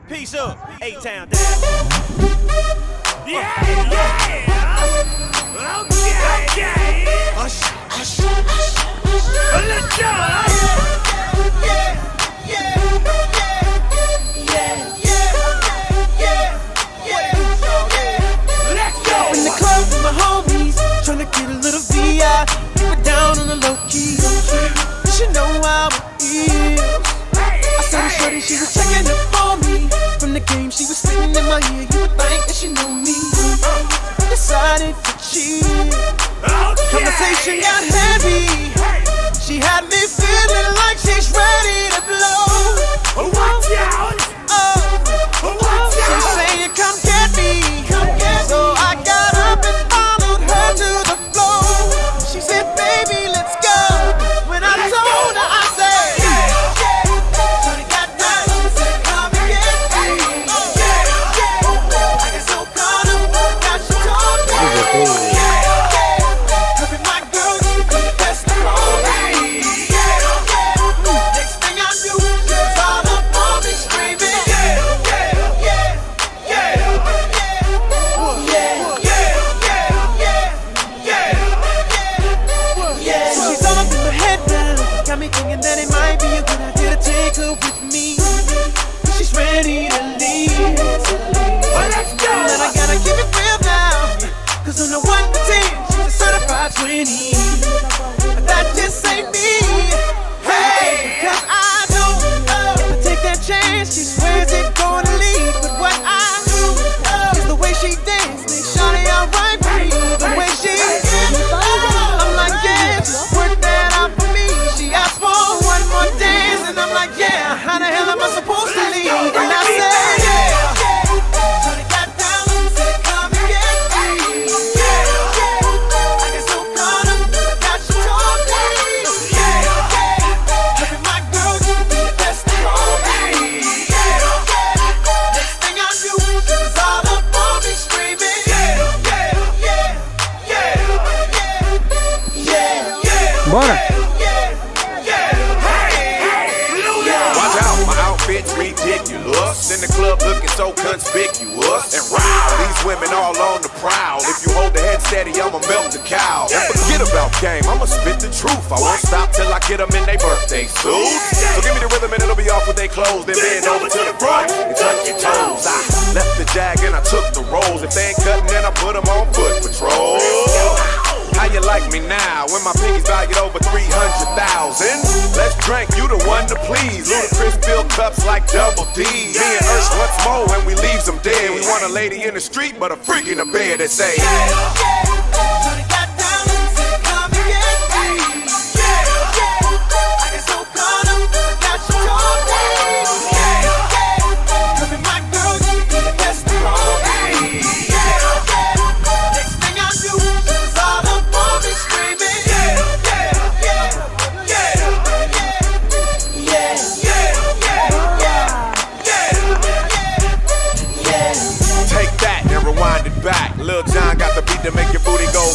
Peace up, A-Town down. Yeah. Okay. Hush, hush, Let's go. In the club with my homies, tryna get a little VI. Keep it down on the low key. You should know how it is. I saw the shorty, she was checking up for me. From the game, she was spitting in my ear. You would think that she knew me. Decided to cheat. Conversation got heavy. She had me feeling like she's ready to blow. Watch out. She's saying, come get me. So I got up and followed her to the floor. She said, baby, let's go. When I told her, I said, Shorty got down, she said, come and get me. I got so caught up, got you talking. Her and my girl, you could best on me. Next thing I knew, she was all up on me screaming. She's all up in my head now. Got me thinking that it might be a good idea to take her with me. She's ready to leave. Let's go. And I gotta keep it real now. Cause on the 1 to 10, she's a certified 20. But that just ain't me. Hey, cause I know if I take that chance, she swears it's gonna lead. But what I do is the way she dances. Make shawty alright for me. The way she I'm like, yeah, just work that out for me. She asked for one more dance, and I'm like, yeah, how the hell am I supposed to leave? And I said, Shorty got down, she said, come and get me. I got so caught up, got you talking. Her and my girl, you could be the best on me. Next thing I knew, she was all up on me screaming. Bora! Watch out, my outfit's ridiculous. In the club looking so conspicuous. And wow, these women all on the prowl. If you hold the head steady, I'ma melt the cow. And forget about game, I'ma spit the truth. I won't stop till I get them in their birthday suits. So give me the rhythm and it'll be off with their clothes. Then bend over to the front and touch your toes. I left the jag and I took the rolls. If they ain't cutting, then I put them on foot patrol. How you like me now when my pinky's valued over 300,000? Let's drink, you the one to please. Ludacris fill cups like Double D. Me and Ursh once more when we leaves them dead. We want a lady in the street, but a freak in the bed that say, Shorty got down, she said, come and get me. I got so caught up, got you talking. Her and my girl, you could be the best on me. Next thing I knew, she was all up on me screaming. take that and rewind it back. Lil Jon got the beat to make your booty go.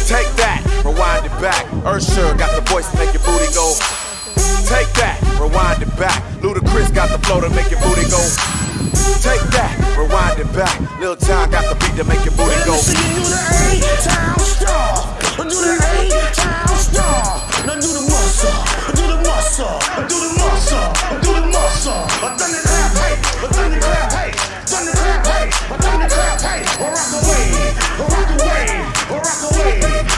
Take that, rewind it back. Usher got the voice to make your booty go. Take that, rewind it back. Ludacris got the flow to make your booty go. Take that, rewind it back. Lil Jon got the beat to make your booty go. Do the A-Town star. Do the A-Town star. Now do the muscle. Do the muscle. Do the muscle. Do the muscle. I done the clap, hey. I done the clap, hey. Done the clap, hey. I done the clap, hey. Rock away. Rock away. Rock away.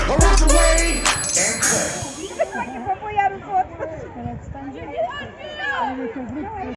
Rock away. And cut. Популярный фото.